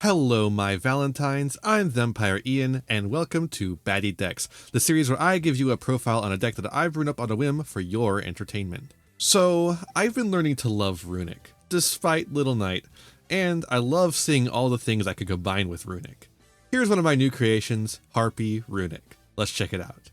Hello, my Valentines. I'm Vampire Ian, and welcome to Batty Decks, the series where I give you a profile on a deck that I've run up on a whim for your entertainment. So, I've been learning to love Runic, despite Little Knight, and I love seeing all the things I could combine with Runic. Here's one of my new creations, Harpie Runick. Let's check it out.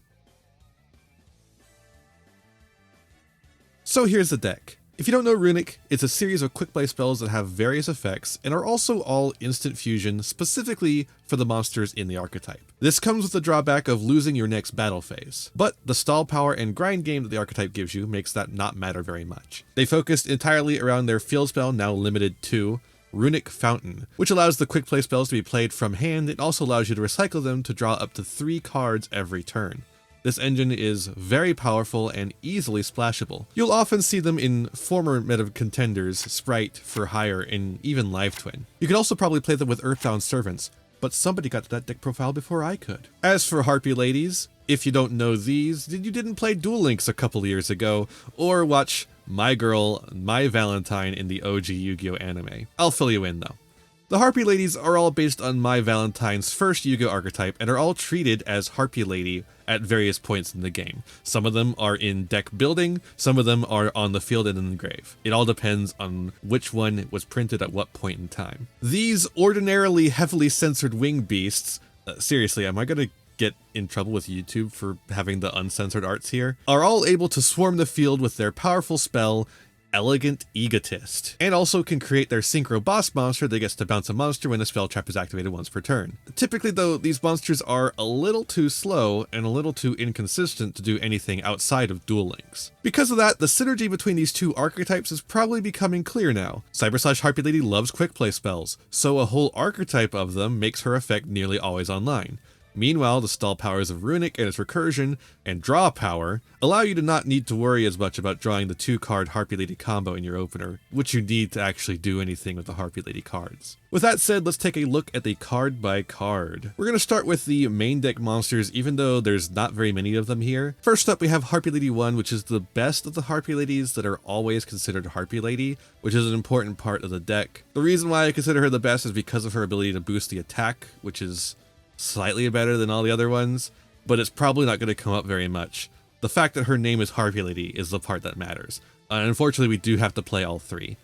So here's the deck. If you don't know Runic, it's a series of quick play spells that have various effects and are also all instant fusion specifically for the monsters in the archetype. This comes with the drawback of losing your next battle phase, but the stall power and grind game that the archetype gives you makes that not matter very much. They focused entirely around their field spell, now limited to Runic Fountain, which allows the quick play spells to be played from hand. It also allows you to recycle them to draw up to 3 cards every turn. This engine is very powerful and easily splashable. You'll often see them in former meta contenders, Sprite, For Hire, and even Live Twin. You can also probably play them with Earthbound Servants, but somebody got to that deck profile before I could. As for Harpie Ladies, if you don't know these, you didn't play Duel Links a couple years ago, or watch my girl, Mai Valentine in the OG Yu-Gi-Oh anime. I'll fill you in though. The Harpie Ladies are all based on Mai Valentine's first Yu-Gi-Oh archetype and are all treated as Harpie Lady at various points in the game. Some of them are in deck building, some of them are on the field and in the grave. It all depends on which one was printed at what point in time. These ordinarily heavily censored winged beasts, seriously, am I gonna get in trouble with YouTube for having the uncensored arts here? Are all able to swarm the field with their powerful spell, Elegant Egotist, and also can create their synchro boss monster that gets to bounce a monster when a spell trap is activated once per turn. Typically though, these monsters are a little too slow and a little too inconsistent to do anything outside of Duel Links. Because of that, the synergy between these two archetypes is probably becoming clear now. Harpie Lady loves quick play spells, so a whole archetype of them makes her effect nearly always online. Meanwhile, the stall powers of Runic and its recursion and draw power allow you to not need to worry as much about drawing the 2-card Harpie Lady combo in your opener, which you need to actually do anything with the Harpie Lady cards. With that said, let's take a look at the card by card. We're going to start with the main deck monsters, even though there's not very many of them here. First up, we have Harpie Lady 1, which is the best of the Harpie Ladies that are always considered Harpie Lady, which is an important part of the deck. The reason why I consider her the best is because of her ability to boost the attack, which is slightly better than all the other ones, but it's probably not going to come up very much. The fact that her name is Harpie Lady is the part that matters. Unfortunately, we do have to play all 3.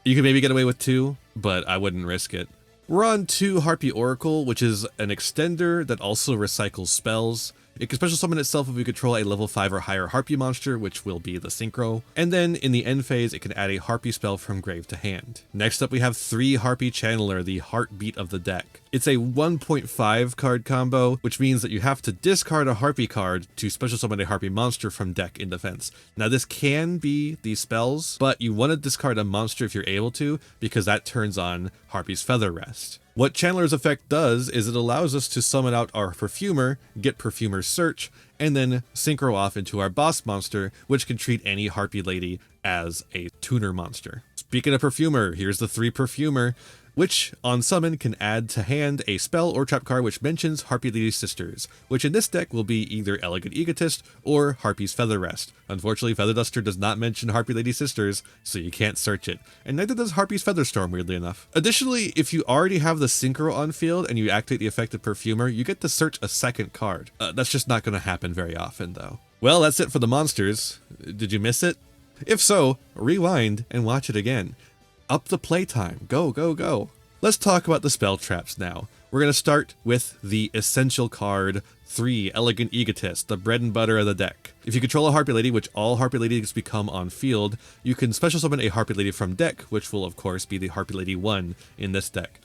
You can maybe get away with 2, but I wouldn't risk it. We're on 2 Harpie Oracle, which is an extender that also recycles spells. It can special summon itself if we control a level 5 or higher Harpie monster, which will be the Synchro. And then in the end phase, it can add a Harpie spell from grave to hand. Next up, we have 3 Harpie Channeler, the heartbeat of the deck. It's a 1.5 card combo, which means that you have to discard a Harpie card to special summon a Harpie monster from deck in defense. Now this can be these spells, but you want to discard a monster if you're able to, because that turns on Harpie's Feather Rest. What Chandler's effect does is it allows us to summon out our Perfumer, get Perfumer's Search, and then synchro off into our boss monster, which can treat any Harpie Lady as a tuner monster. Speaking of Perfumer, here's the 3 Perfumer, which on summon can add to hand a spell or trap card which mentions Harpie Lady Sisters, which in this deck will be either Elegant Egotist or Harpie's Feather Rest. Unfortunately, Feather Duster does not mention Harpie Lady Sisters, so you can't search it, and neither does Harpie's Featherstorm, weirdly enough. Additionally, if you already have the Synchro on field and you activate the effect of Perfumer, you get to search a second card. That's just not going to happen very often, though. Well, that's it for the monsters. Did you miss it? If so, rewind and watch it again. Up the playtime. Go, go, go. Let's talk about the spell traps now. We're going to start with the essential card 3, Elegant Egotist, the bread and butter of the deck. If you control a Harpie Lady, which all Harpie Ladies become on field, you can special summon a Harpie Lady from deck, which will of course be the Harpie Lady 1 in this deck.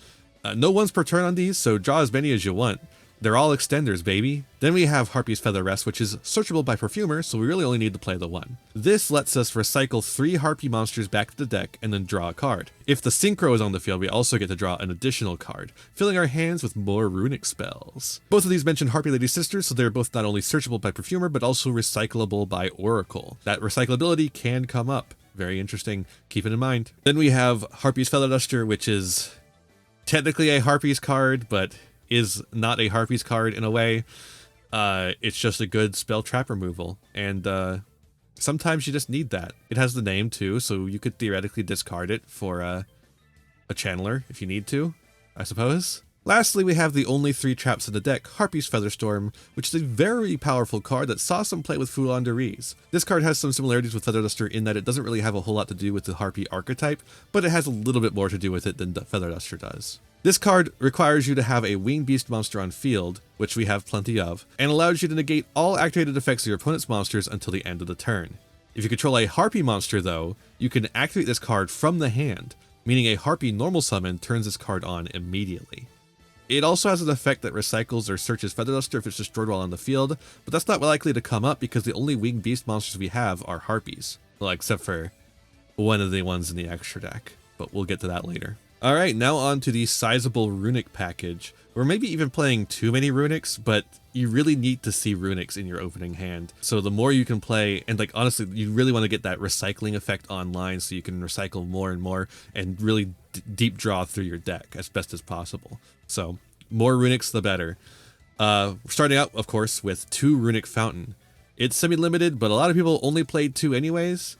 No ones per turn on these, so draw as many as you want. They're all extenders, baby. Then we have Harpie's Feather Rest, which is searchable by Perfumer, so we really only need to play the 1. This lets us recycle 3 Harpie monsters back to the deck and then draw a card. If the Synchro is on the field, we also get to draw an additional card, filling our hands with more Runic spells. Both of these mention Harpie Lady Sisters, so they're both not only searchable by Perfumer, but also recyclable by Oracle. That recyclability can come up. Very interesting. Keep it in mind. Then we have Harpie's Feather Duster, which is technically a Harpie's card, but is not a Harpie's card in a way. It's just a good spell trap removal, and sometimes you just need that. It has the name too, so you could theoretically discard it for a channeler if you need to. I suppose. Lastly, we have the only 3 traps in the deck, Harpy's Featherstorm, which is a very powerful card that saw some play with Foulon de Riz. This card has some similarities with Feather Duster in that it doesn't really have a whole lot to do with the Harpy archetype, but it has a little bit more to do with it than Feather Duster does. This card requires you to have a winged beast monster on field, which we have plenty of, and allows you to negate all activated effects of your opponent's monsters until the end of the turn. If you control a Harpy monster though, you can activate this card from the hand, meaning a Harpy normal summon turns this card on immediately. It also has an effect that recycles or searches Feather Duster if it's destroyed while on the field, but that's not likely to come up because the only winged beast monsters we have are Harpies. Well, except for one of the ones in the extra deck, but we'll get to that later. Alright, now on to the sizable Runic package. We're maybe even playing too many Runics, but you really need to see Runics in your opening hand. So the more you can play, and like honestly, you really want to get that recycling effect online so you can recycle more and more and really deep draw through your deck as best as possible. So more Runics, the better. We're starting out, of course, with 2 Runic Fountain. It's semi-limited, but a lot of people only played 2 anyways.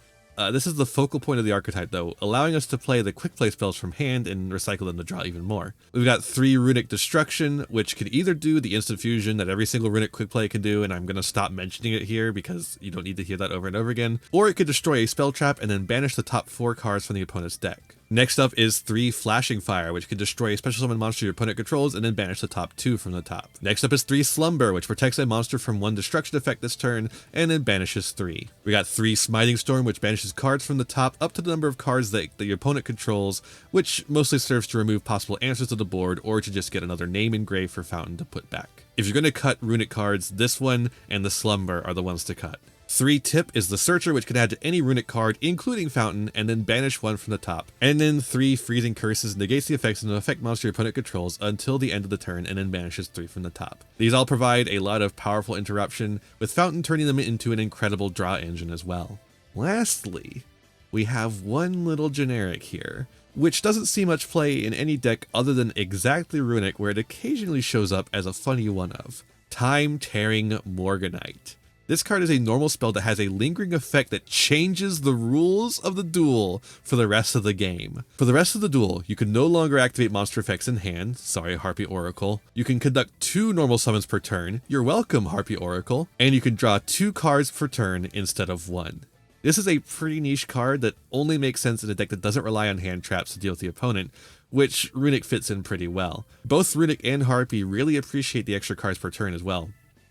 This is the focal point of the archetype though, allowing us to play the quick play spells from hand and recycle them to draw even more. We've got 3 Runic Destruction, which can either do the instant fusion that every single Runic quick play can do, and I'm going to stop mentioning it here because you don't need to hear that over and over again, or it could destroy a spell trap and then banish the top 4 cards from the opponent's deck. Next up is 3 Flashing Fire, which can destroy a special summon monster your opponent controls and then banish the top 2 from the top. Next up is 3 Slumber, which protects a monster from 1 destruction effect this turn and then banishes 3. We got 3 Smiting Storm, which banishes cards from the top up to the number of cards that your opponent controls, which mostly serves to remove possible answers to the board or to just get another name engraved for Fountain to put back. If you're going to cut Runic cards, this one and the Slumber are the ones to cut. 3 Tip is the Searcher, which can add to any Runic card, including Fountain, and then banish 1 from the top. And then 3 Freezing Curses negates the effects of an effect monster your opponent controls until the end of the turn, and then banishes 3 from the top. These all provide a lot of powerful interruption, with Fountain turning them into an incredible draw engine as well. Lastly, we have one little generic here, which doesn't see much play in any deck other than exactly Runic, where it occasionally shows up as a funny one-of. Time Tearing Morganite. This card is a normal spell that has a lingering effect that changes the rules of the duel for the rest of the game. For the rest of the duel, you can no longer activate monster effects in hand, sorry Harpy Oracle. You can conduct 2 normal summons per turn, you're welcome Harpy Oracle, and you can draw 2 cards per turn instead of 1. This is a pretty niche card that only makes sense in a deck that doesn't rely on hand traps to deal with the opponent, which Runic fits in pretty well. Both Runic and Harpy really appreciate the extra cards per turn as well.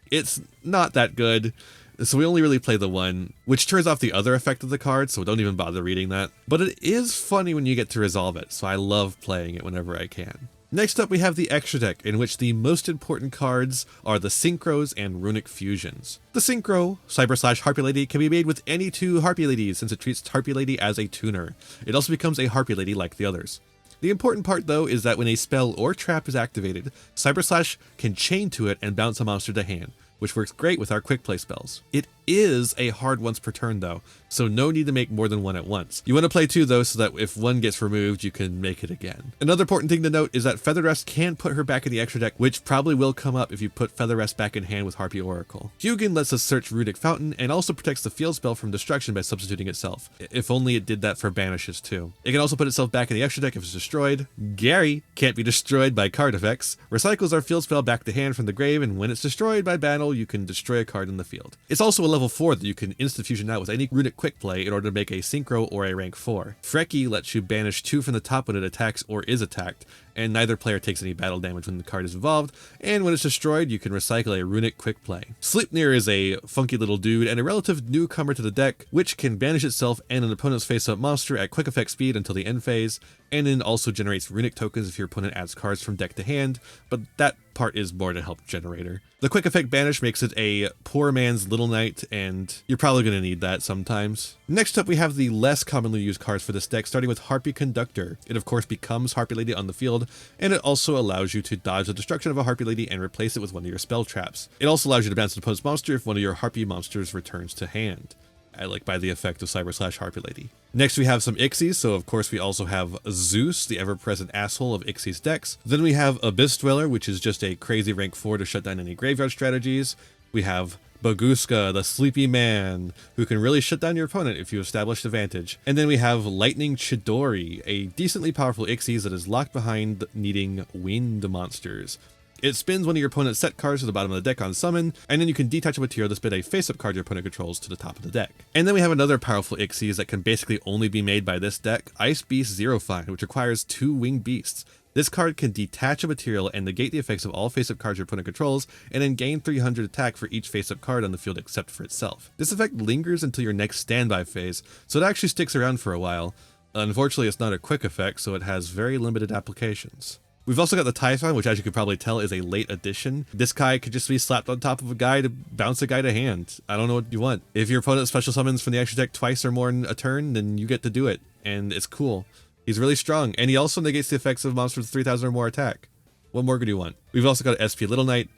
It's not that good, so we only really play the 1, which turns off the other effect of the card, so don't even bother reading that. But it is funny when you get to resolve it, so I love playing it whenever I can. Next up we have the extra deck, in which the most important cards are the Synchros and Runic Fusions. The Synchro, Cyber/Harpie Lady, can be made with any 2 Harpie Ladies since it treats Harpie Lady as a tuner. It also becomes a Harpie Lady like the others. The important part though is that when a spell or trap is activated, Cyber/ can chain to it and bounce a monster to hand, which works great with our quick play spells. It is a hard once per turn though, so no need to make more than 1 at once. You want to play 2 though, so that if 1 gets removed, you can make it again. Another important thing to note is that Feather Rest can put her back in the extra deck, which probably will come up if you put Feather Rest back in hand with Harpy Oracle. Hugin lets us search Runic Fountain and also protects the field spell from destruction by substituting itself. If only it did that for banishes too. It can also put itself back in the extra deck if it's destroyed. Gary can't be destroyed by card effects. Recycles our field spell back to hand from the grave, and when it's destroyed by battle, you can destroy a card in the field. It's also a level 4 that you can instant fusion out with any Runic quick play in order to make a Synchro or a rank 4. Freki lets you banish 2 from the top when it attacks or is attacked, and neither player takes any battle damage when the card is involved, and when it's destroyed, you can recycle a Runic quick play. Sleipnir is a funky little dude and a relative newcomer to the deck, which can banish itself and an opponent's face-up monster at quick effect speed until the end phase, and then also generates Runic tokens if your opponent adds cards from deck to hand, but that part is more to help generator. The quick effect banish makes it a poor man's Little Knight, and you're probably going to need that sometimes. Next up we have the less commonly used cards for this deck, starting with Harpy Conductor. It of course becomes Harpy Lady on the field, and it also allows you to dodge the destruction of a Harpy Lady and replace it with one of your spell traps. It also allows you to bounce an opponent's monster if one of your Harpy monsters returns to hand, like by the effect of Cyber/Harpie Lady. Next we have some Ixies, so of course we also have Zeus, the ever-present asshole of Ixies decks. Then we have Abyss Dweller, which is just a crazy rank 4 to shut down any graveyard strategies. We have Baguska, the sleepy man, who can really shut down your opponent if you establish advantage. And then we have Lightning Chidori, a decently powerful Ixies that is locked behind needing winged monsters. It spins one of your opponent's set cards to the bottom of the deck on summon, and then you can detach a material to spin a face-up card your opponent controls to the top of the deck. And then we have another powerful Ixies that can basically only be made by this deck, Ice Beast Zero Find, which requires 2 winged beasts. This card can detach a material and negate the effects of all face-up cards your opponent controls, and then gain 300 attack for each face-up card on the field except for itself. This effect lingers until your next standby phase, so it actually sticks around for a while. Unfortunately, it's not a quick effect, so it has very limited applications. We've also got the Typhon, which as you could probably tell is a late addition. This guy could just be slapped on top of a guy to bounce a guy to hand. I don't know what you want. If your opponent special summons from the extra deck twice or more in a turn, then you get to do it, and it's cool. He's really strong, and he also negates the effects of monsters with 3,000 or more attack. What more could you want? We've also got SP Little Knight,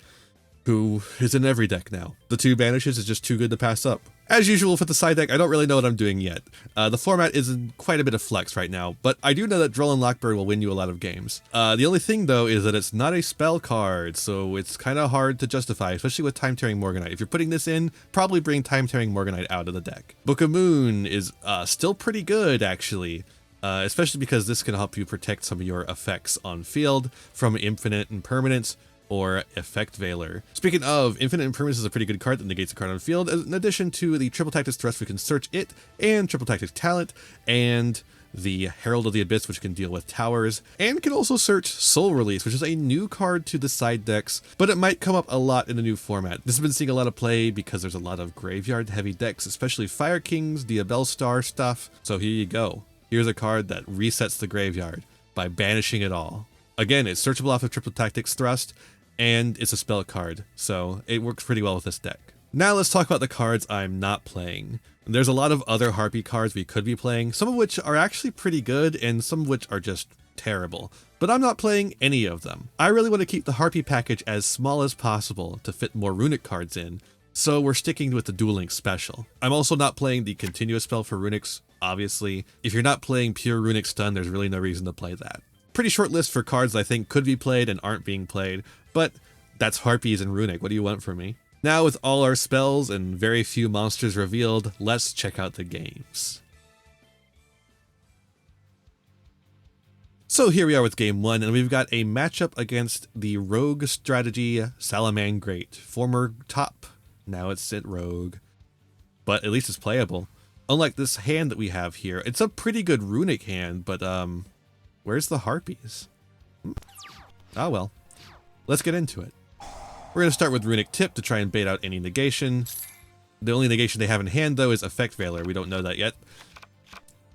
who is in every deck now. The 2 banishes is just too good to pass up. As usual for the side deck, I don't really know what I'm doing yet. The format is in quite a bit of flex right now, but I do know that Droll and Lockbird will win you a lot of games. The only thing though is that it's not a spell card, so it's kind of hard to justify, especially with Time Tearing Morganite. If you're putting this in, probably bring Time Tearing Morganite out of the deck. Book of Moon is still pretty good actually. Especially because this can help you protect some of your effects on field from Infinite Impermanence or Effect Veiler. Speaking of, Infinite Impermanence is a pretty good card that negates a card on field, in addition to the Triple Tactics Thrust, we can search it, and Triple Tactics Talent, and the Herald of the Abyss, which can deal with towers, and can also search Soul Release, which is a new card to the side decks, but it might come up a lot in the new format. This has been seeing a lot of play because there's a lot of graveyard-heavy decks, especially Fire Kings, Diabell Star stuff, so here you go. Here's a card that resets the graveyard by banishing it all. Again, it's searchable off of Triple Tactics Thrust, and it's a spell card, so it works pretty well with this deck. Now let's talk about the cards I'm not playing. There's a lot of other Harpy cards we could be playing, some of which are actually pretty good, and some of which are just terrible. But I'm not playing any of them. I really want to keep the Harpie package as small as possible to fit more Runic cards in, so we're sticking with the Duel Link special. I'm also not playing the continuous spell for Runics, obviously. If you're not playing pure Runic Stun, there's really no reason to play that. Pretty short list for cards I think could be played and aren't being played, but that's Harpies and Runic. What do you want from me? Now with all our spells and very few monsters revealed, let's check out the games. So here we are with game 1, and we've got a matchup against the Rogue strategy Salamangreat. Former top, now it's at Rogue. But at least it's playable. Unlike this hand that we have here, it's a pretty good Runic hand, but where's the Harpies? Oh well, let's get into it. We're going to start with Runic Tip to try and bait out any negation. The only negation they have in hand though is Effect Veiler, we don't know that yet.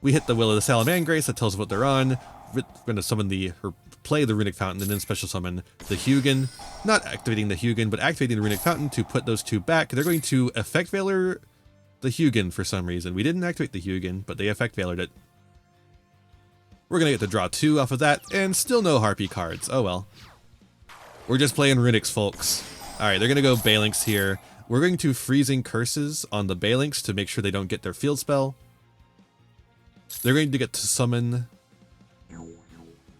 We hit the Will of the Salamangreat, that tells us what they're on. We're going to summon or play the Runic Fountain and then special summon the Hugin. Not activating the Hugin, but activating the Runic Fountain to put those 2 back. They're going to Effect Veiler the Hugin for some reason. We didn't activate the Hugin, but they Effect Veilered it. We're going to get to draw 2 off of that, and still no Harpy cards. Oh well. We're just playing Runics, folks. Alright, they're going to go Balinks here. We're going to Freezing Curses on the Balinks to make sure they don't get their field spell. They're going to get to summon...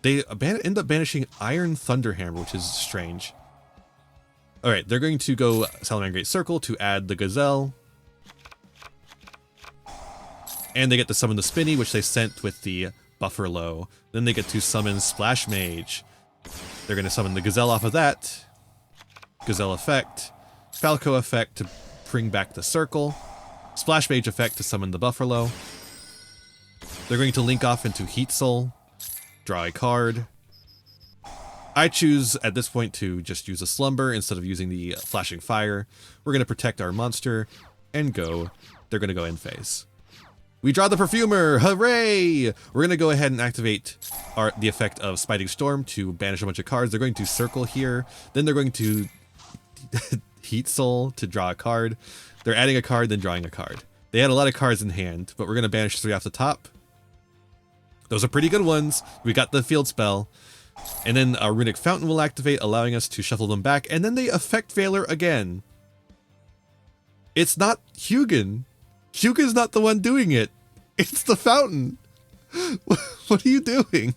They end up banishing Iron Thunderhammer, which is strange. Alright, they're going to go Salamangreat Circle to add the Gazelle. And they get to summon the Spinny, which they sent with the Buffer Low. Then they get to summon Splash Mage. They're going to summon the Gazelle off of that. Gazelle effect. Falco effect to bring back the Circle. Splash Mage effect to summon the Buffer Low. They're going to link off into Heat Soul. Draw a card. I choose at this point to just use a Slumber instead of using the Flashing Fire. We're going to protect our monster and go. They're going to go end phase. We draw the Perfumer! Hooray! We're going to go ahead and activate the effect of Spiting Storm to banish a bunch of cards. They're going to Circle here. Then they're going to Heat Soul to draw a card. They're adding a card, then drawing a card. They had a lot of cards in hand, but we're going to banish 3 off the top. Those are pretty good ones. We got the field spell. And then our Runic Fountain will activate, allowing us to shuffle them back. And then they Effect Veiler again. It's not Hugin. Hugin's not the one doing it. It's the Fountain. What are you doing?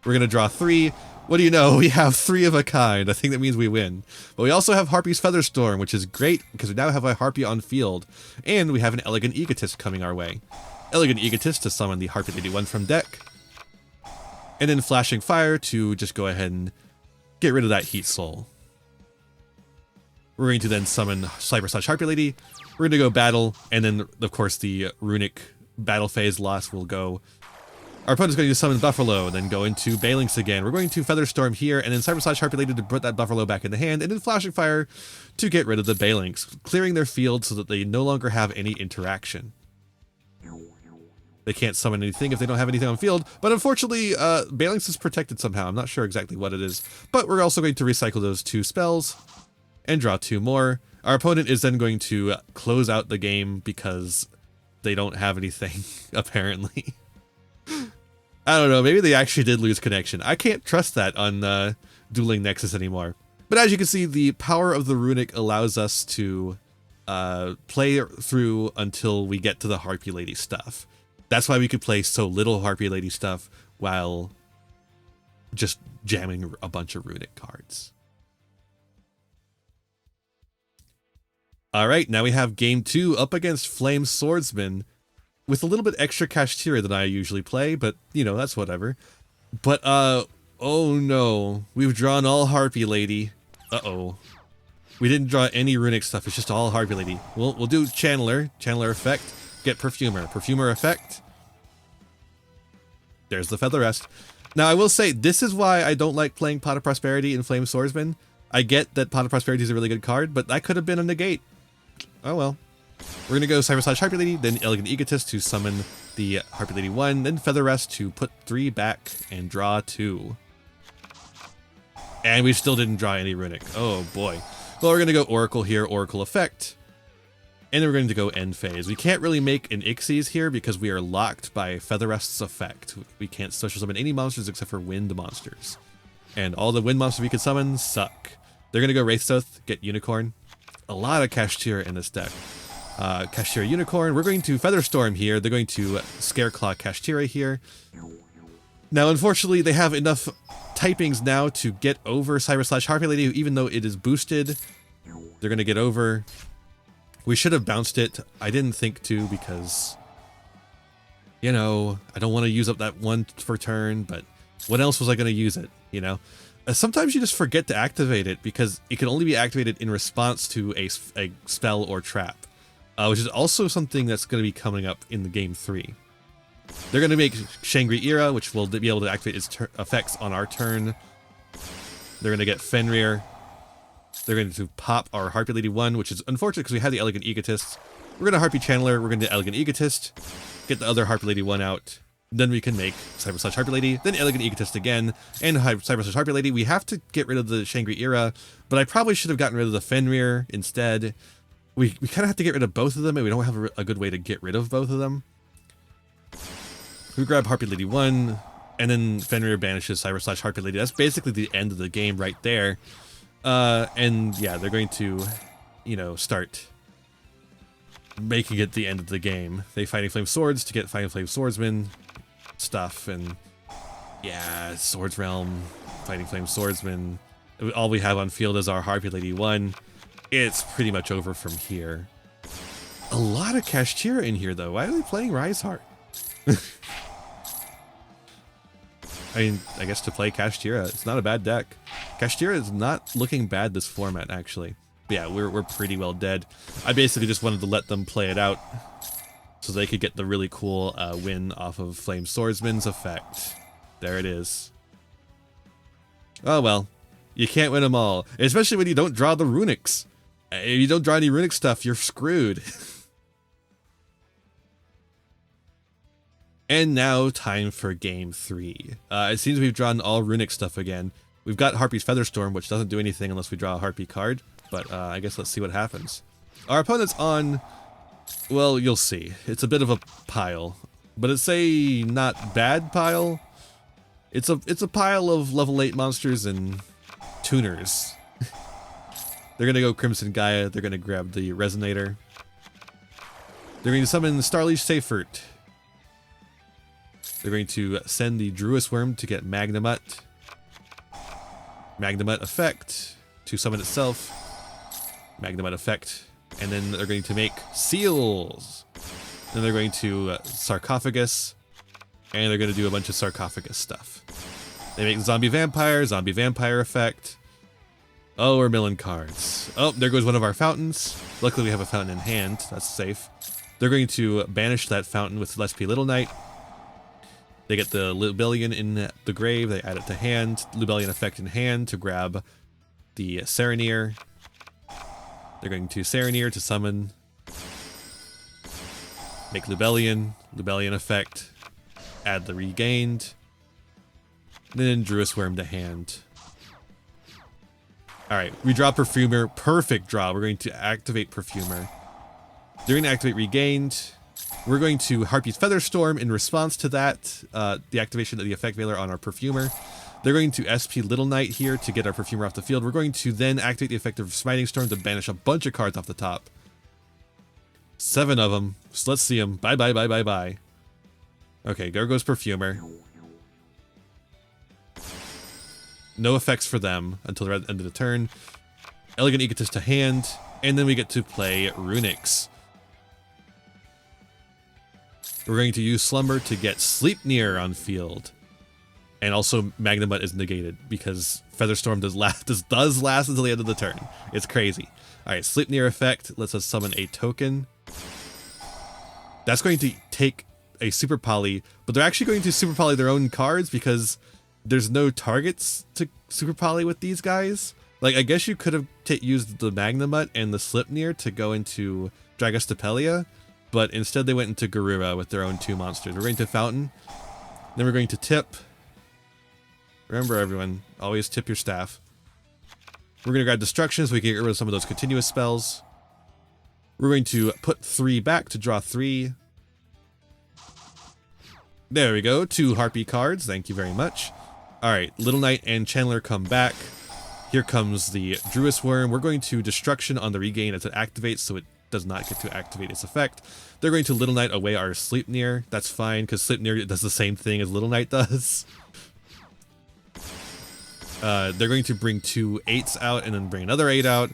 We're going to draw 3. What do you know? We have 3 of a kind. I think that means we win. But we also have Harpy's Featherstorm, which is great because we now have a Harpy on field. And we have an Elegant Egotist coming our way. Elegant Egotist to summon the Harpie Lady 1 from deck. And then Flashing Fire to just go ahead and get rid of that Heat Soul. We're going to then summon Cyber/Harpie Lady. We're going to go battle, and then, of course, the Runic battle phase loss will go. Our opponent's going to summon Buffalo, and then go into Balinks again. We're going to Featherstorm here, and then Cyber/Harpie Lady to put that Buffalo back in the hand, and then Flashing Fire to get rid of the Balinks, clearing their field so that they no longer have any interaction. They can't summon anything if they don't have anything on field, but unfortunately, Balinks is protected somehow. I'm not sure exactly what it is, but we're also going to recycle those 2 spells and draw 2 more. Our opponent is then going to close out the game because they don't have anything, apparently. I don't know, maybe they actually did lose connection. I can't trust that on Dueling Nexus anymore. But as you can see, the power of the Runic allows us to play through until we get to the Harpie Lady stuff. That's why we could play so little Harpie Lady stuff while just jamming a bunch of Runic cards. Alright, now we have game 2 up against Flame Swordsman with a little bit extra Kashtira than I usually play, but, you know, that's whatever. But, oh no, we've drawn all Harpie Lady. Uh-oh. We didn't draw any Runic stuff, it's just all Harpie Lady. We'll do Channeler effect, get Perfumer effect. There's the Feather Rest. Now, I will say, this is why I don't like playing Pot of Prosperity in Flame Swordsman. I get that Pot of Prosperity is a really good card, but that could have been a negate. Oh well. We're going to go Cyber/Harpie Lady, then Elegant Egotist to summon the Harpie Lady 1, then Feather Rest to put 3 back and draw 2. And we still didn't draw any Runic. Oh boy. Well, we're going to go Oracle here, Oracle effect. And then we're going to go End Phase. We can't really make an Ixies here because we are locked by Feather Rest's effect. We can't special summon any monsters except for wind monsters. And all the wind monsters we could summon suck. They're going to go Wraithstoth, get Unicorn. A lot of Kashtira in this deck. Kashtira Unicorn. We're going to Featherstorm here. They're going to Scareclaw Kashtira here. Now, unfortunately, they have enough typings now to get over Cyber/Harpie Lady, even though it is boosted. They're going to get over. We should have bounced it. I didn't think to because, you know, I don't want to use up that 1 for turn, but what else was I going to use it, you know? Sometimes you just forget to activate it because it can only be activated in response to a spell or trap, which is also something that's going to be coming up in the game 3. They're going to make Shangri Era, which will be able to activate its effects on our turn. They're going to get Fenrir. They're going to pop our Harpie Lady 1, which is unfortunate because we have the Elegant Egotist. We're going to Harpy Channeler. We're going to Elegant Egotist. Get the other Harpie Lady 1 out. Then we can make Cyber/Harpie Lady, then Elegant Egotist again, and Cyber/Harpie Lady. We have to get rid of the Shangri Era, but I probably should have gotten rid of the Fenrir instead. We kind of have to get rid of both of them, and we don't have a good way to get rid of both of them. We grab Harpie Lady 1, and then Fenrir banishes Cyber/Harpie Lady. That's basically the end of the game right there. And yeah, they're going to, you know, start making it the end of the game. They Fighting Flame Swords to get Fighting Flame Swordsman stuff, and yeah, Swords Realm, Fighting Flame Swordsman. All we have on field is our Harpie Lady 1. It's pretty much over from here. A lot of Kashtira in here though. Why are they playing Rise Heart? I mean, I guess to play Kashtira, it's not a bad deck. Kashtira is not looking bad this format, actually. But yeah, we're pretty well dead. I basically just wanted to let them play it out so they could get the really cool win off of Flame Swordsman's effect. There it is. Oh well, you can't win them all, especially when you don't draw the Runics. If you don't draw any Runic stuff, you're screwed. And now, time for game 3. It seems we've drawn all Runic stuff again. We've got Harpy's Featherstorm, which doesn't do anything unless we draw a Harpy card. But I guess let's see what happens. Our opponent's on, well, you'll see. It's a bit of a pile, but it's a not bad pile. It's a pile of level 8 monsters and tuners. They're gonna go Crimson Gaia. They're gonna grab the Resonator. They're going to summon Starleaf Seifert. They're going to send the Druis Worm to get Magnamut. Magnemite effect to summon itself. Magnemite effect. And then they're going to make seals. Then they're going to sarcophagus. And they're going to do a bunch of sarcophagus stuff. They make zombie vampire effect. Oh, we're milling cards. Oh, there goes one of our fountains. Luckily we have a fountain in hand. That's safe. They're going to banish that fountain with Let's Be Little Knight. They get the Lubellion in the grave. They add it to hand. Lubellion effect in hand to grab the Serenir. They're going to Serenir to summon. Make Lubellion. Lubellion effect. Add the regained. Then Druis Worm to hand. Alright, we draw Perfumer. Perfect draw. We're going to activate Perfumer. They're going to activate Regained. We're going to Harpy's Featherstorm in response to that, the activation of the effect Veiler on our Perfumer. They're going to SP Little Knight here to get our Perfumer off the field. We're going to then activate the effect of Smiting Storm to banish a bunch of cards off the top. 7 of them. So let's see them. Bye, bye, bye, bye, bye. Okay, there goes Perfumer. No effects for them until the end of the turn. Elegant Egotist to hand, and then we get to play Runics. We're going to use Slumber to get Sleipnir on field. And also Magnemite is negated because Featherstorm does last until the end of the turn. It's crazy. Alright, Sleipnir effect lets us summon a token. That's going to take a Super Poly, but they're actually going to Super Poly their own cards because there's no targets to Super Poly with these guys. Like, I guess you could have used the Magnemite and the Sleipnir to go into Dragastapelia, but instead they went into Garura with their own 2 monsters. We're going to Fountain, then we're going to Tip. Remember everyone, always tip your staff. We're going to grab Destruction so we can get rid of some of those continuous spells. We're going to put 3 back to draw 3. There we go, 2 Harpy cards, thank you very much. Alright, Little Knight and Chandler come back. Here comes the Druis Worm. We're going to Destruction on the regain as it activates, so it does not get to activate its effect. They're going to Little Knight away our Sleipnir. That's fine, because Sleipnir does the same thing as Little Knight does. They're going to bring 2 8s out and then bring another 8 out.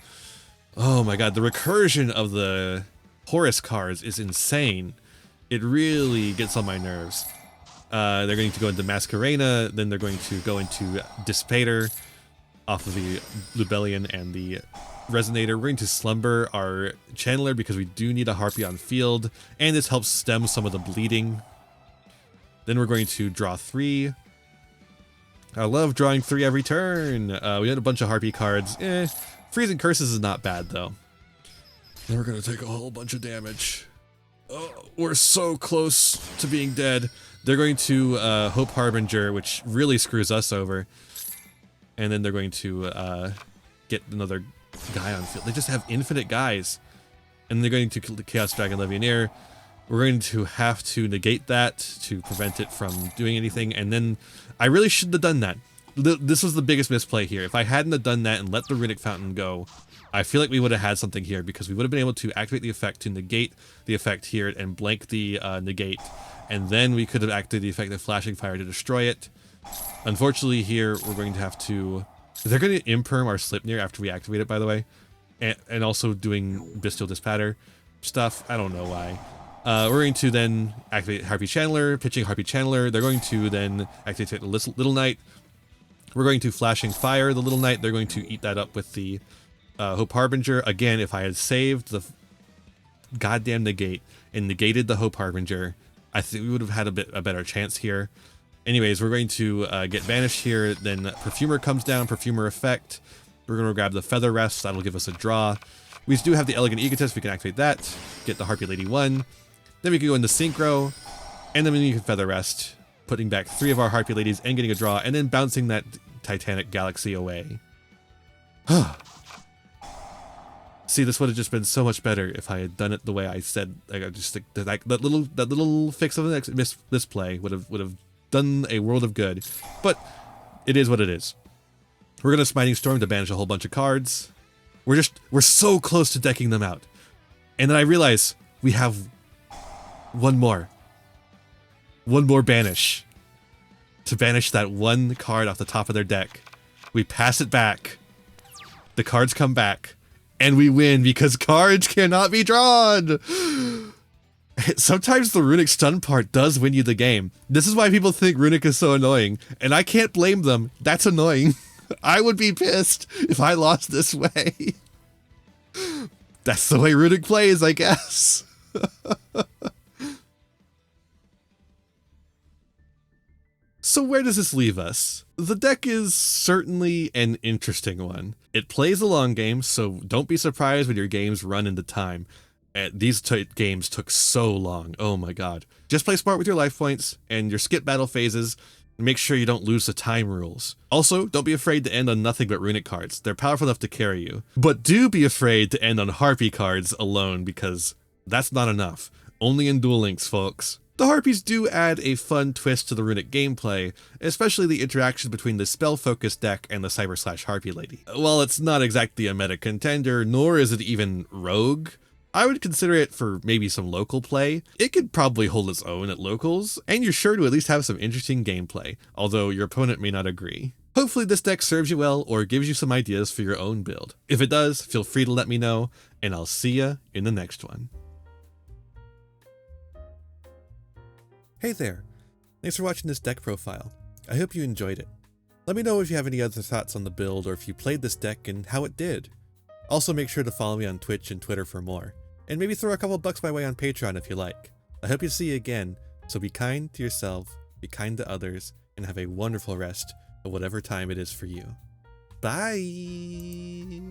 Oh my god, the recursion of the Horus cards is insane. It really gets on my nerves. They're going to go into Masquerena, then they're going to go into Dissipator off of the Lubellion and the Resonator. We're going to Slumber our Chandler because we do need a Harpy on field, and this helps stem some of the bleeding. Then we're going to draw 3. I love drawing 3 every turn. We had a bunch of Harpy cards. Freezing Curses is not bad though. Then we're going to take a whole bunch of damage. Oh, we're so close to being dead. They're going to Hope Harbinger, which really screws us over. And then they're going to get another guy on field. They just have infinite guys. And they're going to Chaos Dragon Legionnaire. We're going to have to negate that to prevent it from doing anything. And then I really shouldn't have done that. This was the biggest misplay here. If I hadn't have done that and let the Runic Fountain go, I feel like we would have had something here because we would have been able to activate the effect to negate the effect here and blank the negate. And then we could have activated the effect of Flashing Fire to destroy it. Unfortunately here, we're going to have to... They're going to imperm our Sleipnir after we activate it, by the way. And also doing Bestial Dispatter stuff. I don't know why. We're going to then activate Harpy Chandler, pitching Harpy Chandler. They're going to then activate the Little Knight. We're going to Flashing Fire the Little Knight. They're going to eat that up with the Hope Harbinger. Again, if I had saved the goddamn negate and negated the Hope Harbinger, I think we would have had a better chance here. Anyways, we're going to get banished here. Then Perfumer comes down, Perfumer effect. We're going to grab the Feather Rest. That'll give us a draw. We do have the Elegant Egotist. We can activate that. Get the Harpy Lady 1. Then we can go into Synchro. And then we can Feather Rest, putting back 3 of our Harpy Ladies and getting a draw. And then bouncing that Titanic Galaxy away. See, this would have just been so much better if I had done it the way I said. Like, I just think that little fix of the next misplay would have done a world of good. But it is what it is. We're gonna Smiting Storm to banish a whole bunch of cards. We're so close to decking them out, and then I realize we have one more banish to banish that one card off the top of their deck. We pass it back. The cards come back. And we win because cards cannot be drawn. Sometimes the Runic stun part does win you the game. This is why people think Runic is so annoying. And I can't blame them. That's annoying. I would be pissed if I lost this way. That's the way Runic plays, I guess. So where does this leave us? The deck is certainly an interesting one. It plays a long game, so don't be surprised when your games run into time. These games took so long, oh my god. Just play smart with your life points and your skip battle phases, and make sure you don't lose the time rules. Also, don't be afraid to end on nothing but Runic cards. They're powerful enough to carry you. But do be afraid to end on Harpy cards alone, because that's not enough. Only in Duel Links, folks. The Harpies do add a fun twist to the Runic gameplay, especially the interaction between the spell-focused deck and the Cyber/Harpie Lady. While it's not exactly a meta contender, nor is it even rogue, I would consider it for maybe some local play. It could probably hold its own at locals, and you're sure to at least have some interesting gameplay, although your opponent may not agree. Hopefully this deck serves you well or gives you some ideas for your own build. If it does, feel free to let me know, and I'll see ya in the next one. Hey there, thanks for watching this deck profile. I hope you enjoyed it. Let me know if you have any other thoughts on the build or if you played this deck and how it did. Also make sure to follow me on Twitch and Twitter for more, and maybe throw a couple bucks my way on Patreon if you like. I hope you see you again, so be kind to yourself, be kind to others, and have a wonderful rest of whatever time it is for you. Bye!